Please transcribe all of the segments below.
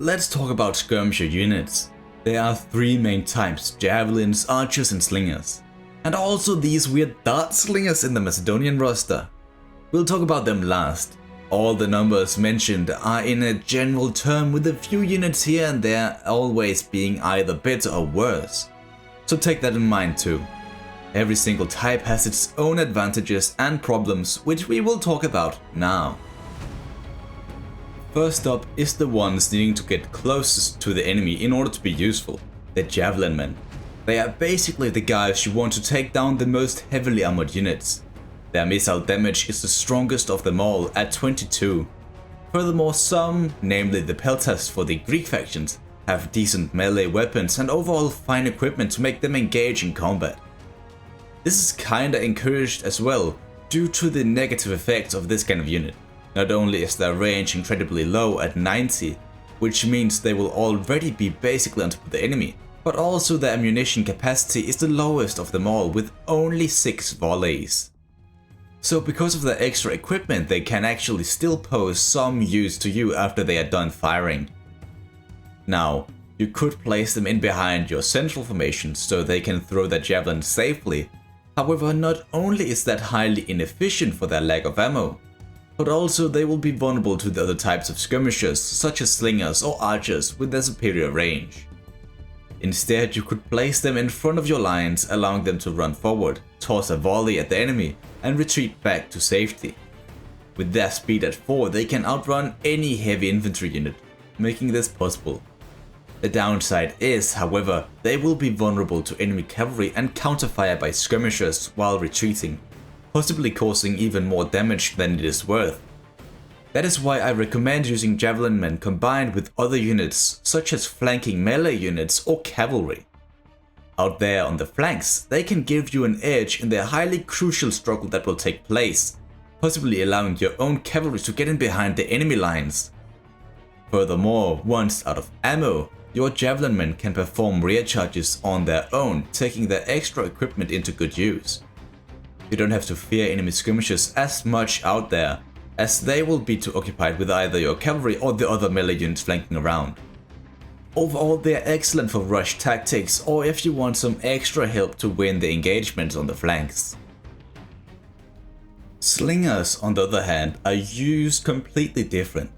let's talk about skirmisher units. There are three main types: javelins, archers and slingers. And also these weird dart slingers in the Macedonian roster. We'll talk about them last. All the numbers mentioned are in a general term, with a few units here and there always being either better or worse. So take that in mind too. Every single type has its own advantages and problems, which we will talk about now. First up is the ones needing to get closest to the enemy in order to be useful, the Javelinmen. They are basically the guys you want to take down the most heavily armored units. Their missile damage is the strongest of them all at 22. Furthermore, some, namely the pelters for the Greek factions, have decent melee weapons and overall fine equipment to make them engage in combat. This is kinda encouraged as well due to the negative effects of this kind of unit. Not only is their range incredibly low at 90, which means they will already be basically on top of the enemy, but also their ammunition capacity is the lowest of them all with only 6 volleys. So because of their extra equipment, they can actually still pose some use to you after they are done firing. Now, you could place them in behind your central formation so they can throw their javelin safely. However, not only is that highly inefficient for their lack of ammo, but also they will be vulnerable to the other types of skirmishers such as slingers or archers with their superior range. Instead, you could place them in front of your lines, allowing them to run forward, toss a volley at the enemy and retreat back to safety. With their speed at 4, they can outrun any heavy infantry unit, making this possible. The downside is, however, they will be vulnerable to enemy cavalry and counterfire by skirmishers while retreating, possibly causing even more damage than it is worth. That is why I recommend using Javelinmen combined with other units such as flanking melee units or cavalry. Out there on the flanks, they can give you an edge in the highly crucial struggle that will take place, possibly allowing your own cavalry to get in behind the enemy lines. Furthermore, once out of ammo, your Javelinmen can perform rear charges on their own, taking their extra equipment into good use. You don't have to fear enemy skirmishers as much out there, as they will be too occupied with either your cavalry or the other melee units flanking around. Overall, they are excellent for rush tactics or if you want some extra help to win the engagements on the flanks. Slingers, on the other hand, are used completely different.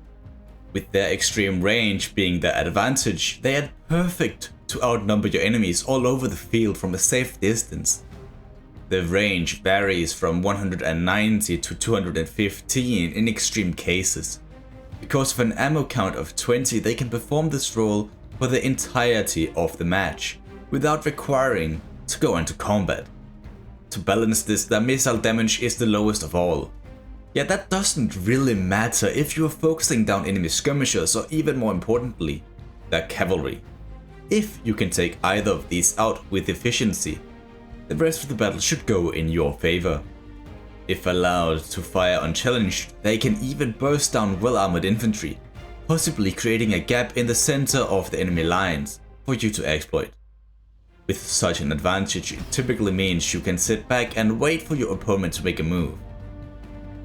With their extreme range being their advantage, they are perfect to outnumber your enemies all over the field from a safe distance. The range varies from 190 to 215 in extreme cases. Because of an ammo count of 20, they can perform this role for the entirety of the match, without requiring to go into combat. To balance this, their missile damage is the lowest of all. Yet that doesn't really matter if you are focusing down enemy skirmishers or, even more importantly, their cavalry. If you can take either of these out with efficiency, the rest of the battle should go in your favor. If allowed to fire unchallenged, they can even burst down well-armored infantry, possibly creating a gap in the center of the enemy lines for you to exploit. With such an advantage, it typically means you can sit back and wait for your opponent to make a move.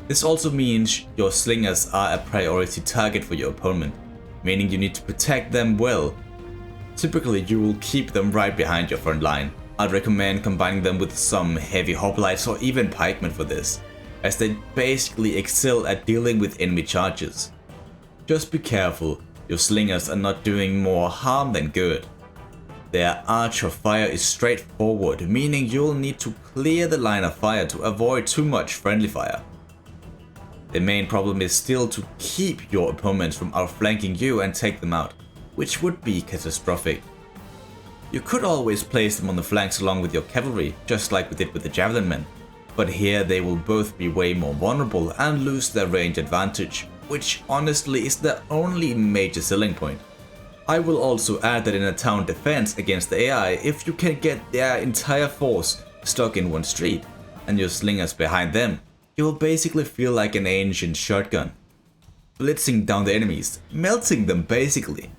This also means your slingers are a priority target for your opponent, meaning you need to protect them well. Typically, you will keep them right behind your front line. I'd recommend combining them with some heavy hoplites or even pikemen for this, as they basically excel at dealing with enemy charges. Just be careful, your slingers are not doing more harm than good. Their archer fire is straightforward, meaning you'll need to clear the line of fire to avoid too much friendly fire. The main problem is still to keep your opponents from outflanking you and take them out, which would be catastrophic. You could always place them on the flanks along with your cavalry, just like we did with the Javelinmen, but here they will both be way more vulnerable and lose their range advantage, which honestly is the only major selling point. I will also add that in a town defense against the AI, if you can get their entire force stuck in one street and your slingers behind them, you will basically feel like an ancient shotgun, blitzing down the enemies, melting them basically.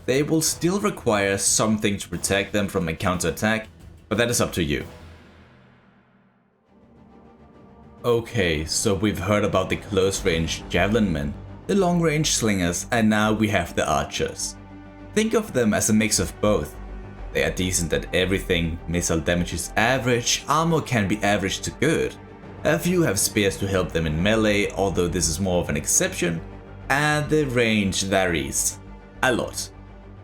They will still require something to protect them from a counterattack, but that is up to you. Okay, so we've heard about the close range Javelinmen, the long-range slingers, and now we have the archers. Think of them as a mix of both. They are decent at everything, missile damage is average, armor can be average to good. A few have spears to help them in melee, although this is more of an exception, and the range varies a lot.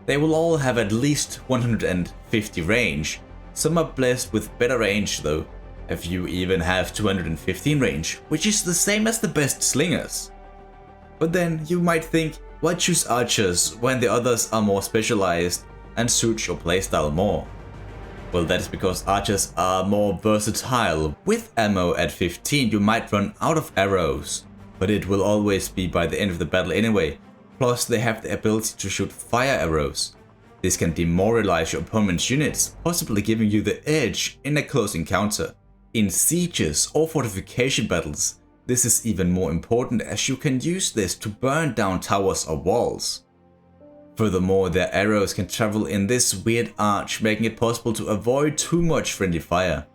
They will all have at least 150 range, some are blessed with better range though. A few even have 215 range, which is the same as the best slingers. But then you might think, why choose archers when the others are more specialized and suit your playstyle more? Well, that is because archers are more versatile. With ammo at 15 you might run out of arrows, but it will always be by the end of the battle anyway. Plus they have the ability to shoot fire arrows. This can demoralize your opponent's units, possibly giving you the edge in a close encounter. In sieges or fortification battles, this is even more important as you can use this to burn down towers or walls. Furthermore, their arrows can travel in this weird arch, making it possible to avoid too much friendly fire.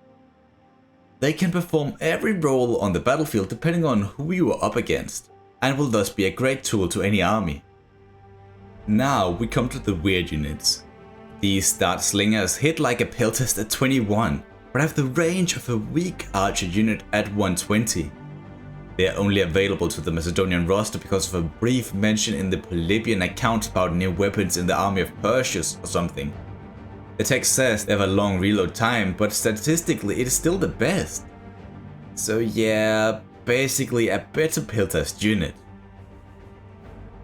They can perform every role on the battlefield depending on who you are up against, and will thus be a great tool to any army. Now we come to the weird units. These start slingers hit like a peltest at 21, but have the range of a weak archer unit at 120. They are only available to the Macedonian roster because of a brief mention in the Polybian account about new weapons in the army of Perseus or something. The text says they have a long reload time, but statistically it is still the best. So yeah, basically a better peltest unit.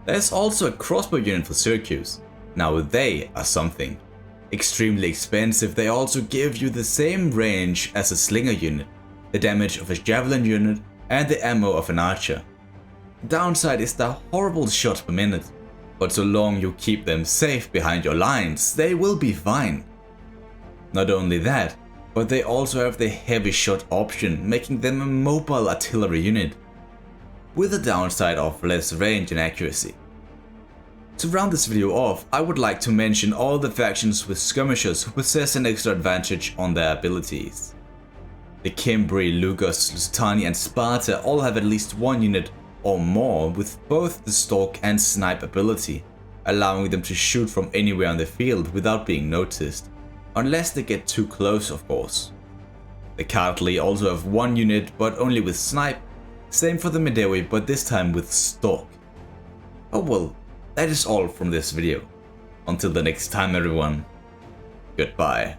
There's also a crossbow unit for Syracuse. Now they are something. Extremely expensive, they also give you the same range as a slinger unit, the damage of a javelin unit, and the ammo of an archer. The downside is the horrible shots per minute, but so long you keep them safe behind your lines, they will be fine. Not only that, but they also have the heavy shot option, making them a mobile artillery unit, with the downside of less range and accuracy. To round this video off, I would like to mention all the factions with skirmishers who possess an extra advantage on their abilities. The Cimbri, Lugos, Lusitani and Sparta all have at least one unit or more with both the stalk and snipe ability, allowing them to shoot from anywhere on the field without being noticed, unless they get too close of course. The Kartli also have one unit but only with snipe, same for the Medewi but this time with stalk. Oh well, that is all from this video. Until the next time everyone, goodbye.